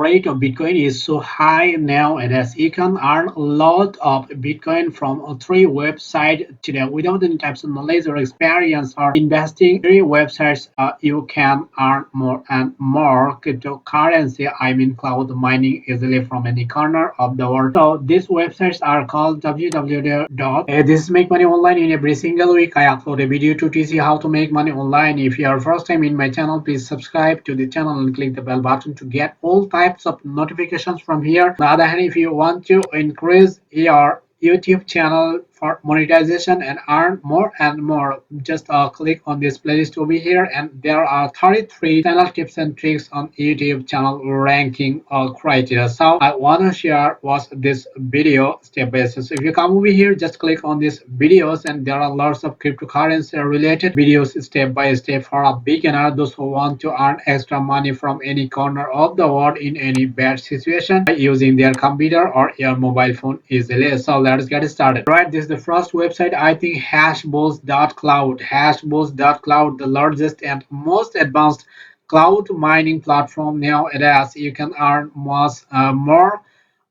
rate of Bitcoin is so high now, and as you can earn a lot of Bitcoin from three websites today without any types of knowledge or experience or investing. Three websites, you can earn more and more cryptocurrency. I mean, cloud mining easily from any corner of the world. So these websites are called www. This is make money online. In every single week, I upload a video to teach you how to make money online. If you are first time in my channel, please subscribe to the channel and click the bell button to get all types of notifications from here. On the other hand, if you want to increase your YouTube channel for monetization and earn more and more, just click on this playlist over here, and there are 33 channel tips and tricks on YouTube channel ranking criteria. So I want to share was this video step by step. So if you come over here, just click on these videos, and there are lots of cryptocurrency related videos step by step for a beginner, those who want to earn extra money from any corner of the world in any bad situation by using their computer or your mobile phone easily. So let's get started. Right, this is the first website. I think hashbulls.cloud. Hashbulls.cloud, the largest and most advanced cloud mining platform nowadays. You can earn more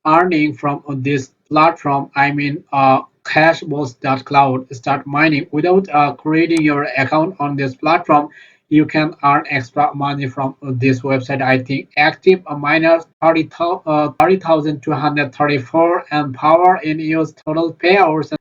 earning from this platform. I mean, cashballs.cloud. Start mining without creating your account on this platform. You can earn extra money from this website. I think active miners 30,234 and power in use total payouts.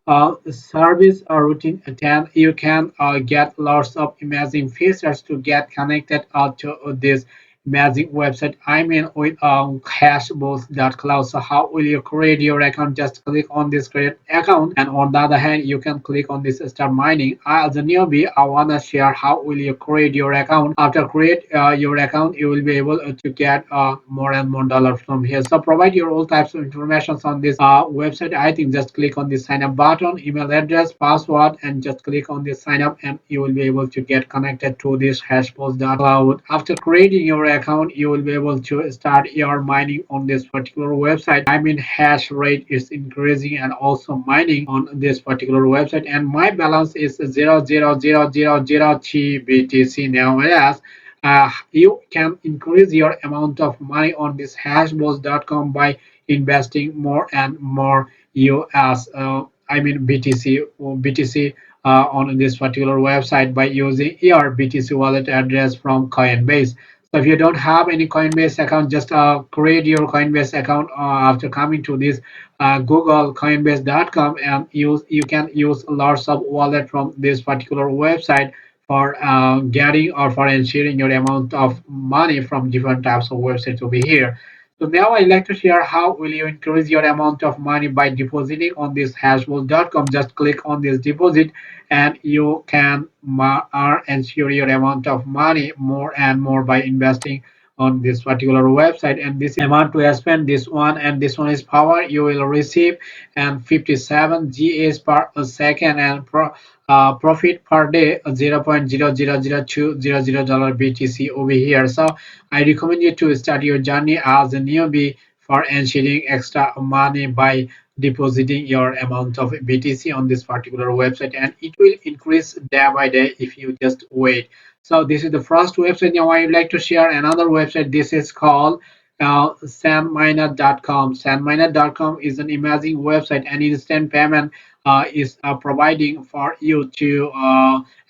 Service routine 10. You can get lots of amazing features to get connected to this amazing website. I mean, with hashballs.cloud. So how will you create your account? Just click on this create account, and on the other hand, you can click on this start mining. As a newbie, I wanna share how will you create your account. After create your account, you will be able to get more and more dollars from here. So provide your all types of information on this website. I think just click on the sign up button, email address, password, and just click on this sign up, and you will be able to get connected to this hashballs.cloud. After creating your account, you will be able to start your mining on this particular website. I mean, hash rate is increasing and also mining on this particular website, and my balance is 0.0003 btc now. Whereas you can increase your amount of money on this hashballs.com by investing more and more US I mean BTC on this particular website by using your BTC wallet address from Coinbase. So if you don't have any Coinbase account, just create your Coinbase account after coming to this Google Coinbase.com, and you can use lots of wallet from this particular website for getting or for ensuring your amount of money from different types of websites over here. So now I'd like to share how will you increase your amount of money by depositing on this hashball.com. Just click on this deposit, and you can ensure your amount of money more and more by investing on this particular website. And this amount to spend this one, and this one is power you will receive, and 57 gas per second, and profit per day 0.0002000 BTC over here. So I recommend you to start your journey as a newbie for ensuring extra money by depositing your amount of BTC on this particular website, and it will increase day by day if you just wait. So this is the first website. Now I would like to share another website. This is called sandminer.com. Sandminer.com is an amazing website, and instant payment is providing for you to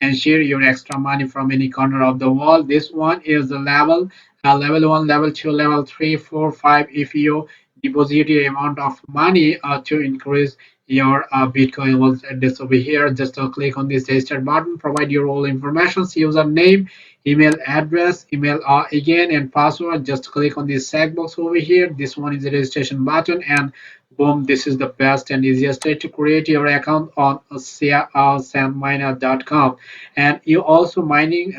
ensure your extra money from any corner of the world. This one is the level 1, level 2, level 3, 4, 5. If you deposit your amount of money to increase your Bitcoin wallet address over here, just click on this register button, provide your all information, username, email address, email again, and password. Just click on this checkbox over here. This one is the registration button, and boom, this is the best and easiest way to create your account on sandminer.com. And you also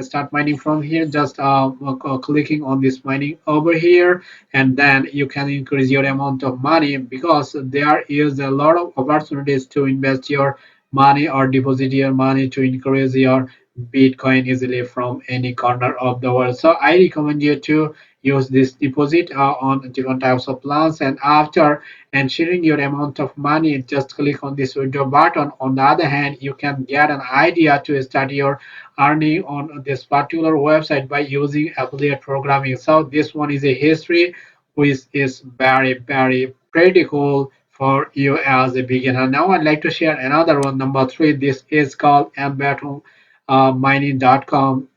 start mining from here, just clicking on this mining over here, and then you can increase your amount of money, because there is a lot of opportunities to invest your money or deposit your money to increase your Bitcoin easily from any corner of the world. So I recommend you to use this deposit on different types of plans, and after ensuring your amount of money, just click on this withdraw button. On the other hand, you can get an idea to start your earning on this particular website by using affiliate programming. So this one is a history which is very pretty cool for you as a beginner. Now I'd like to share another one, number three. This is called mining.com.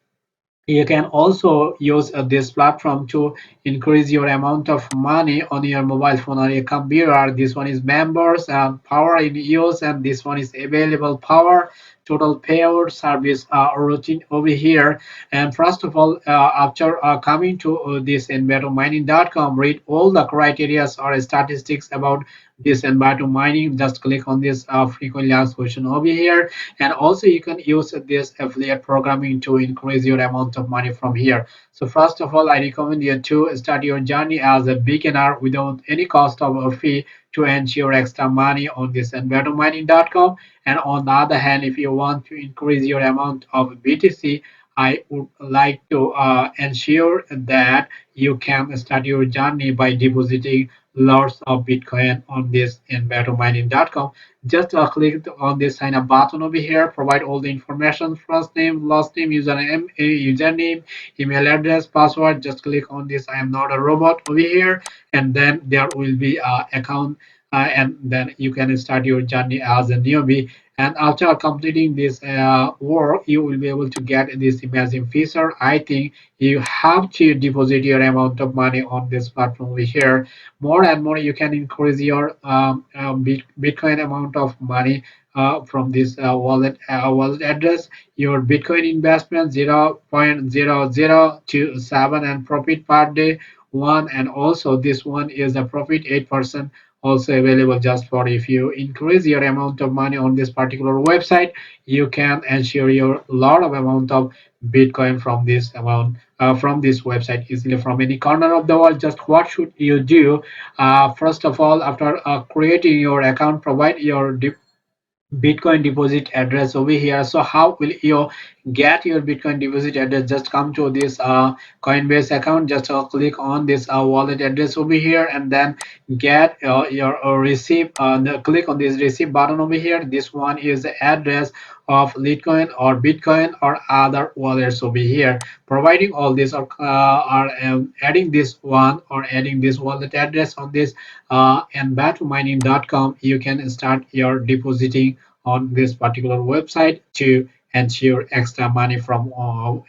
You can also use this platform to increase your amount of money on your mobile phone or your computer. This one is members and power in use, and this one is available power total payout service routine over here. And first of all, after coming to this mining.com, read all the criteria or statistics about this envato mining. Just click on this frequently asked question over here, and also you can use this affiliate programming to increase your amount of money from here. So first of all, I recommend you to start your journey as a beginner without any cost of a fee to ensure extra money on this mining.com. And on the other hand, if you want to increase your amount of BTC, I would like to ensure that you can start your journey by depositing lots of Bitcoin on this mining.com. Just click on this sign up button over here, provide all the information: first name, last name, username, email address, password. Just click on this I am not a robot over here, and then there will be a account, and then you can start your journey as a newbie. And after completing this work, you will be able to get this amazing feature. I think you have to deposit your amount of money on this platform over here. More and more you can increase your Bitcoin amount of money from this wallet address. Your Bitcoin investment 0.0027 and profit per day one, and also this one is a profit 8% also available. Just for if you increase your amount of money on this particular website, you can ensure your lot of amount of Bitcoin from this amount from this website easily from any corner of the world. Just what should you do? First of all, after creating your account, provide your Bitcoin deposit address over here. So how will you get your Bitcoin deposit address? Just come to this Coinbase account. Just click on this wallet address over here, and then get your receipt. Click on this receipt button over here. This one is the address of Litecoin or Bitcoin or other wallets over here. Providing all this or adding this one or adding this wallet address on this and mining.com, you can start your depositing on this particular website to ensure extra money from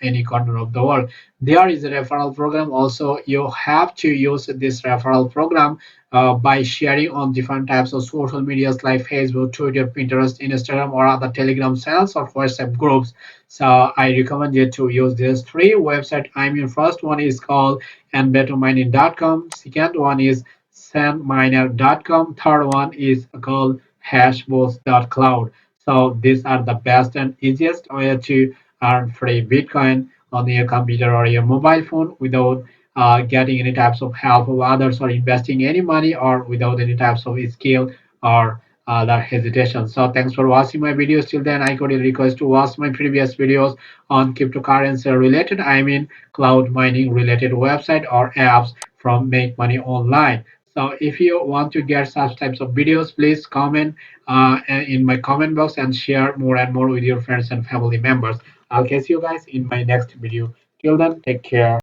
any corner of the world. There is a referral program also. You have to use this referral program by sharing on different types of social medias like Facebook, Twitter, Pinterest, Instagram, or other Telegram channels or WhatsApp groups. So I recommend you to use these three websites. I mean, first one is called bettermining.com. Second one is sandminer.com. Third one is called hashbots.cloud. So these are the best and easiest way to earn free Bitcoin on your computer or your mobile phone without getting any types of help of others or investing any money or without any types of skill or other hesitation. So thanks for watching my videos. Till then, I could request to watch my previous videos on cryptocurrency related, I mean cloud mining related website or apps from Make Money Online. So if you want to get such types of videos, please comment in my comment box and share more and more with your friends and family members. I'll catch you guys in my next video. Till then, take care.